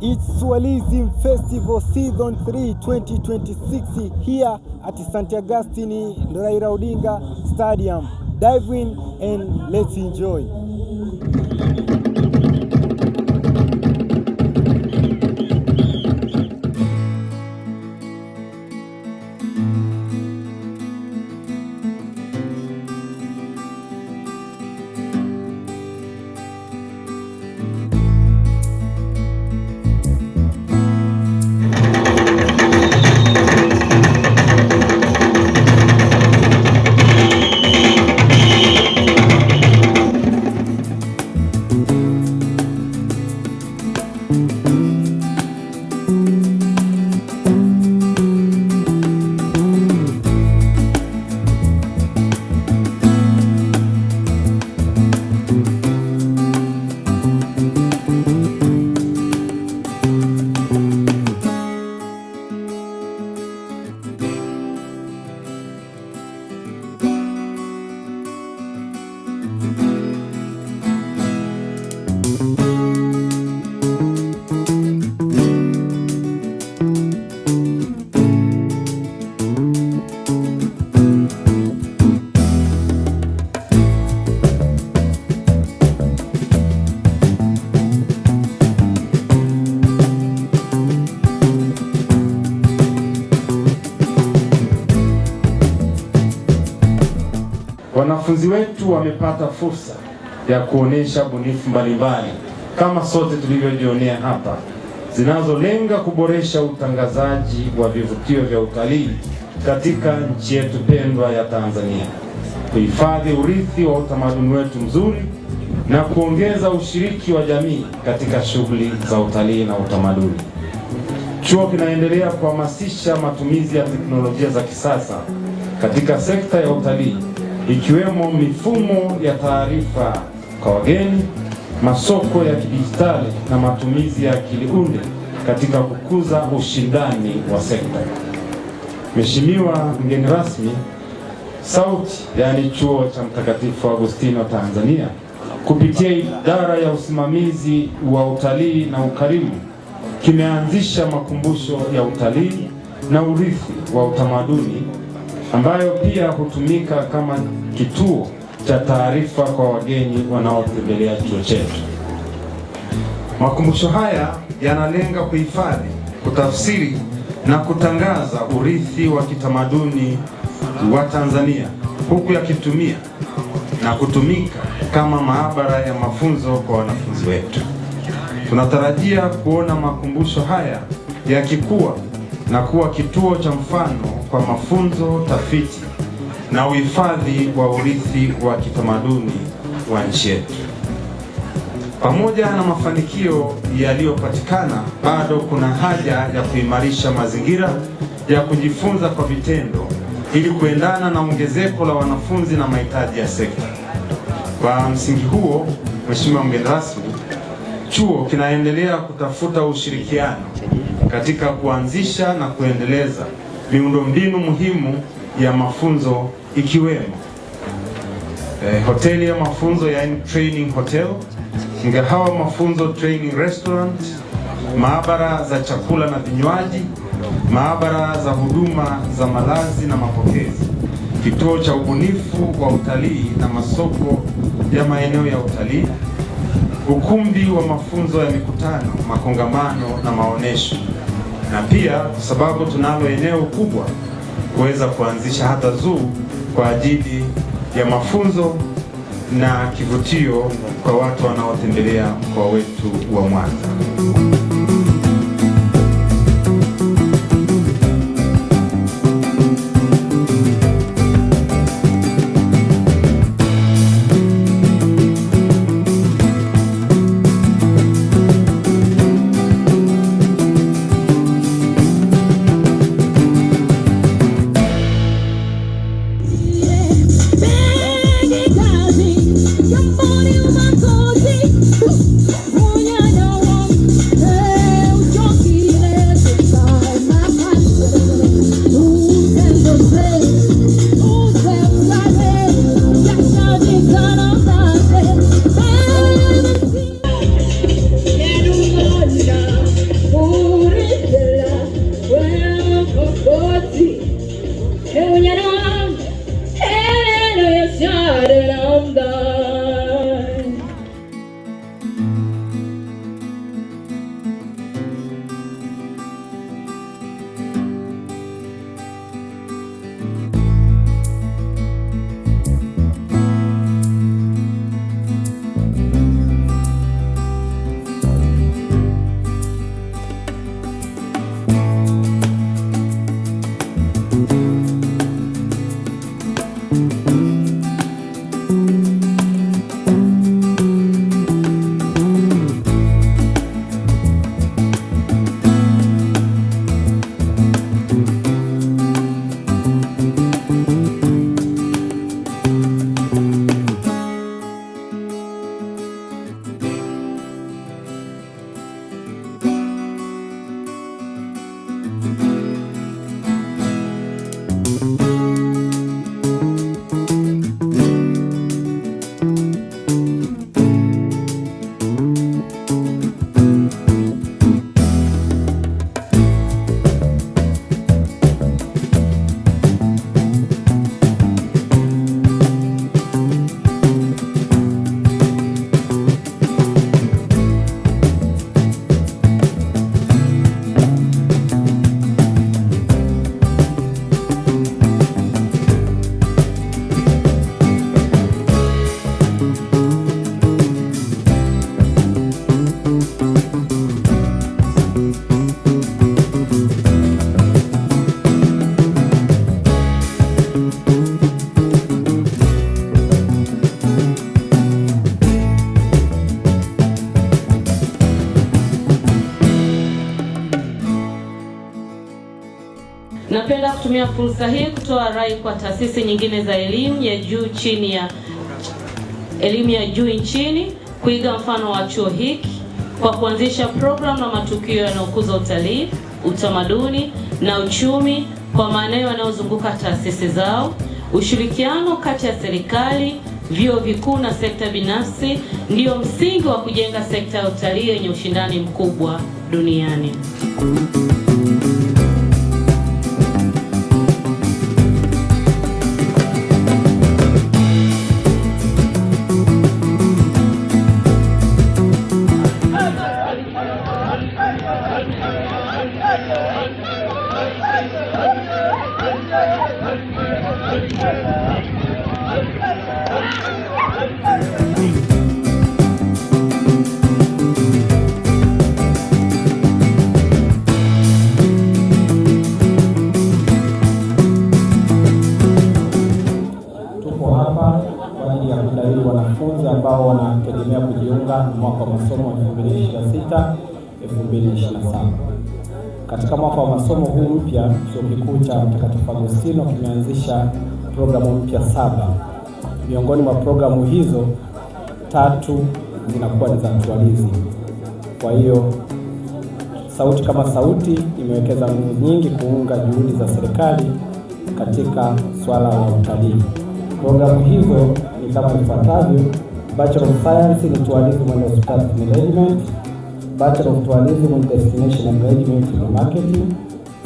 It's Swahilisim Festival Season 3 2026 here at St. Augustine Raila Odinga Stadium. Dive in and let's enjoy. Wanafunzi wetu wamepata fursa ya kuonesha bunifu mbalimbali kama sote tulivyojionea hapa, zinazolenga kuboresha utangazaji wa vivutio vya utalii katika nchi yetu pendwa ya Tanzania, kuhifadhi urithi wa utamaduni wetu mzuri na kuongeza ushiriki wa jamii katika shughuli za utalii na utamaduni. Chuo kinaendelea kuhamasisha matumizi ya teknolojia za kisasa katika sekta ya utalii, ikiwemo mifumo ya taarifa kwa wageni, masoko ya kidijitali na matumizi ya akili unde katika kukuza ushindani wa sekta. Mheshimiwa mgeni rasmi, SAUT, yani Chuo cha Mtakatifu Agustino Tanzania, kupitia idara ya usimamizi wa utalii na ukarimu, kimeanzisha makumbusho ya utalii na urithi wa utamaduni ambayo pia hutumika kama kituo cha taarifa kwa wageni wanaotembelea chuo chetu. Makumbusho haya yanalenga kuhifadhi, kutafsiri na kutangaza urithi wa kitamaduni wa Tanzania, huku yakitumia na kutumika kama maabara ya mafunzo kwa wanafunzi wetu. Tunatarajia kuona makumbusho haya yakikua na kuwa kituo cha mfano kwa mafunzo, tafiti na uhifadhi wa urithi wa kitamaduni wa nchi yetu. Pamoja na mafanikio yaliyopatikana, bado kuna haja ya kuimarisha mazingira ya kujifunza kwa vitendo ili kuendana na ongezeko la wanafunzi na mahitaji ya sekta. Kwa msingi huo, Mheshimiwa mgeni rasmi, chuo kinaendelea kutafuta ushirikiano katika kuanzisha na kuendeleza miundombinu muhimu ya mafunzo, ikiwemo hoteli ya mafunzo yani training hotel, mgahawa mafunzo training restaurant, maabara za chakula na vinywaji, maabara za huduma za malazi na mapokezi, kituo cha ubunifu wa utalii na masoko ya maeneo ya utalii, ukumbi wa mafunzo ya mikutano, makongamano na maonesho, na pia kwa sababu tunalo eneo kubwa kuweza kuanzisha hata zoo kwa ajili ya mafunzo na kivutio kwa watu wanaotembelea mkoa wetu wa Mwanza. Your body, my body. Oh, yeah, no. Napenda kutumia fursa hii kutoa rai kwa taasisi nyingine za elimu ya juu chini ya elimu ya juu nchini kuiga mfano wa chuo hiki kwa kuanzisha programu na matukio yanayokuza utalii, utamaduni na uchumi kwa maeneo yanayozunguka taasisi zao. Ushirikiano kati ya serikali, vyuo vikuu na sekta binafsi ndio msingi wa kujenga sekta ya utalii yenye ushindani mkubwa duniani. Tupo hapa kwa ajili ya kudahili wanafunzi ambao wanategemea kujiunga mwaka wa masomo 2026-2027. Katika mwaka wa masomo huu mpya, Chuo Kikuu cha Mtakatifu Agostino kimeanzisha programu mpya 7. Miongoni mwa programu hizo 3 zinakuwa ni za tourism. Kwa hiyo Sauti kama Sauti imewekeza nguvu nyingi kuunga juhudi za serikali katika swala la utalii. Programu hizo ni kama ifuatavyo: Bachelor of Science in Tourism and Hospitality Management, Bachelor of Tourism and Destination Management and Marketing,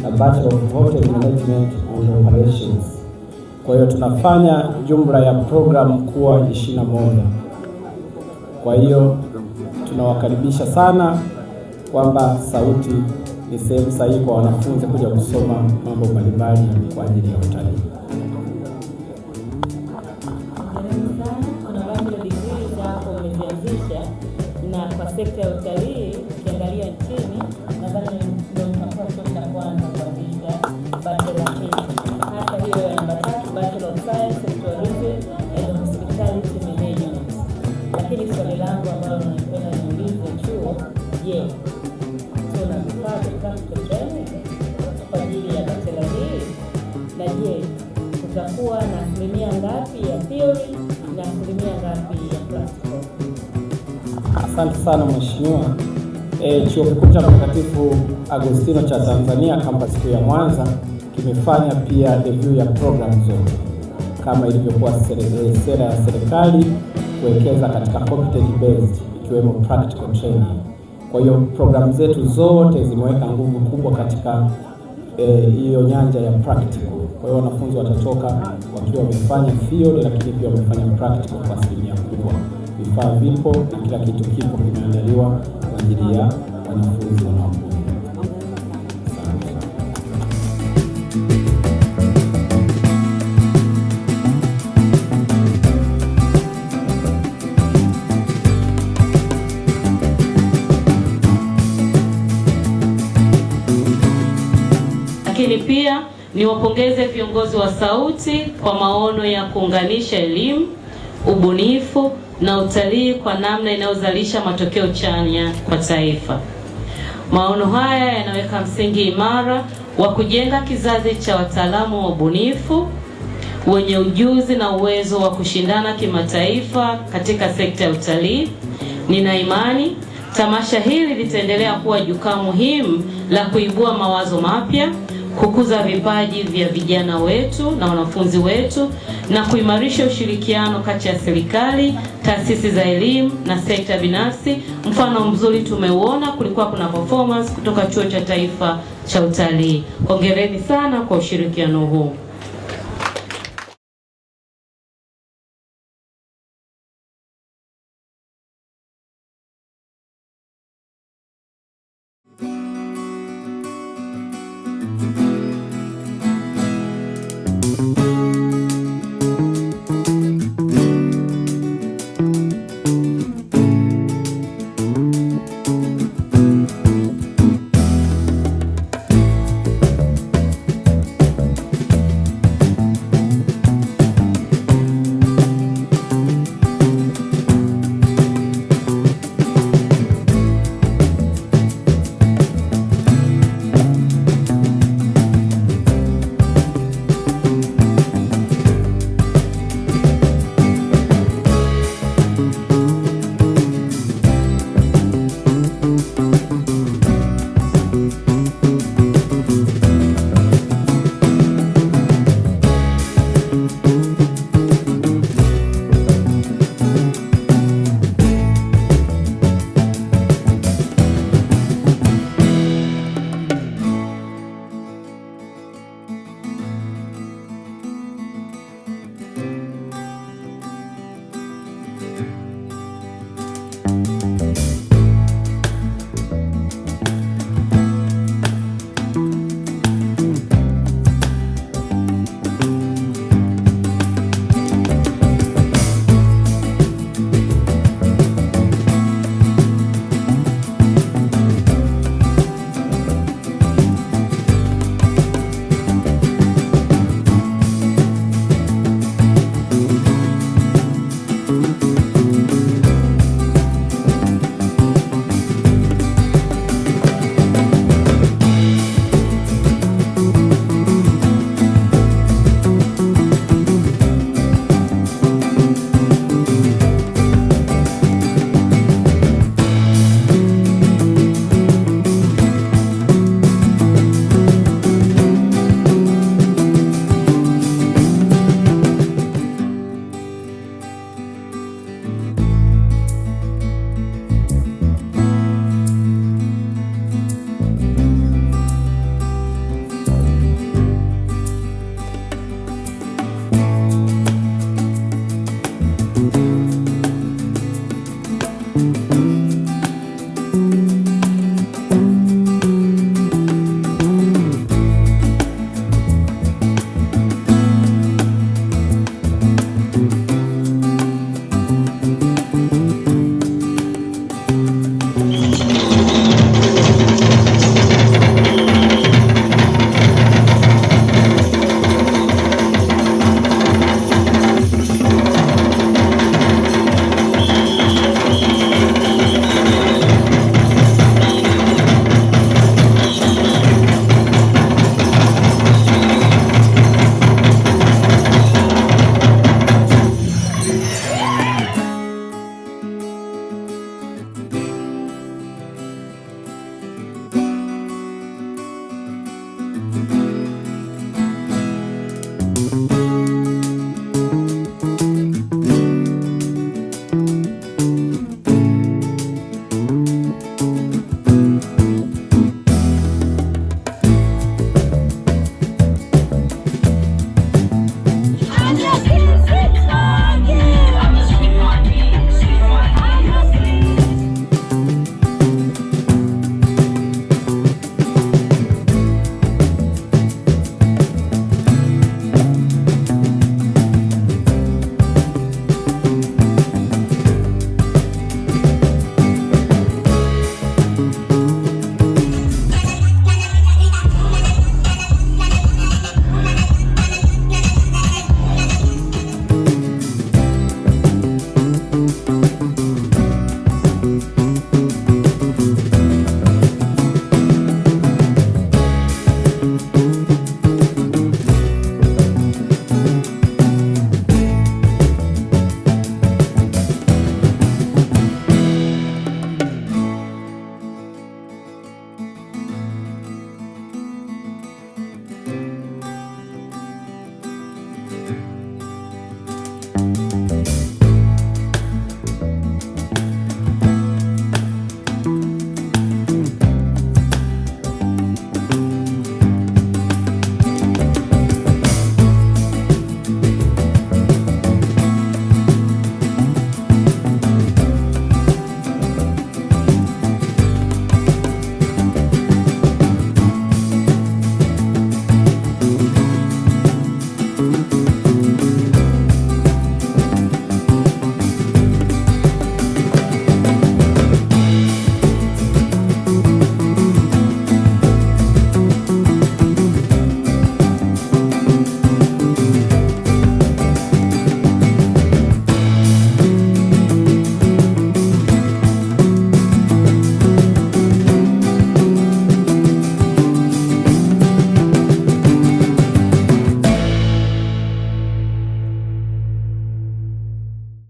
na Bachelor of Hotel Management and Operations. Kwa hiyo tunafanya jumla ya programu kuwa 21. Kwa hiyo tunawakaribisha sana kwamba Sauti ni sehemu sahihi kwa wanafunzi kuja kusoma mambo mbalimbali kwa ajili ya utalii. Kuna bachelor degree hapo umezianzisha, na kwa sekta ya utalii ukiangalia nchini nadhani ndio tunakuwa chuo cha kwanza kuanzisha bachelor hii. Hata hiyo ya namba 3, Bachelor of Science in Tourism and Hospitality Management. Lakini swali langu ambalo ningependa niulize chuo, je, tuna vifaa vya practical training kwa ajili ya bachelor hii? Na je, kutakuwa na asilimia ngapi ya theory na asilimia ngapi ya practical? Asante sana mheshimiwa. Chuo Kikuu cha Mtakatifu Agostino cha Tanzania campus kuu ya Mwanza kimefanya pia review ya program zote kama ilivyokuwa sera ya serikali kuwekeza katika competency based ikiwemo practical training. Kwa hiyo programu zetu zote zimeweka nguvu kubwa katika hiyo nyanja ya practical. Kwa hiyo wanafunzi watatoka wakiwa wamefanya theory lakini pia wamefanya practical kwa asilimia kubwa. Vifaa vipo na kila kitu kipo kimeandaliwa kwa ajili ya wanafunzi wanaokuja. Lakini pia niwapongeze viongozi wa Sauti kwa maono ya kuunganisha elimu, ubunifu na utalii kwa namna inayozalisha matokeo chanya kwa taifa. Maono haya yanaweka msingi imara wa kujenga kizazi cha wataalamu wa ubunifu wenye ujuzi na uwezo wa kushindana kimataifa katika sekta ya utalii. Nina imani tamasha hili litaendelea kuwa jukwaa muhimu la kuibua mawazo mapya, kukuza vipaji vya vijana wetu na wanafunzi wetu, na kuimarisha ushirikiano kati ya serikali, taasisi za elimu na sekta binafsi. Mfano mzuri tumeuona, kulikuwa kuna performance kutoka Chuo cha Taifa cha Utalii. Hongereni sana kwa ushirikiano huu.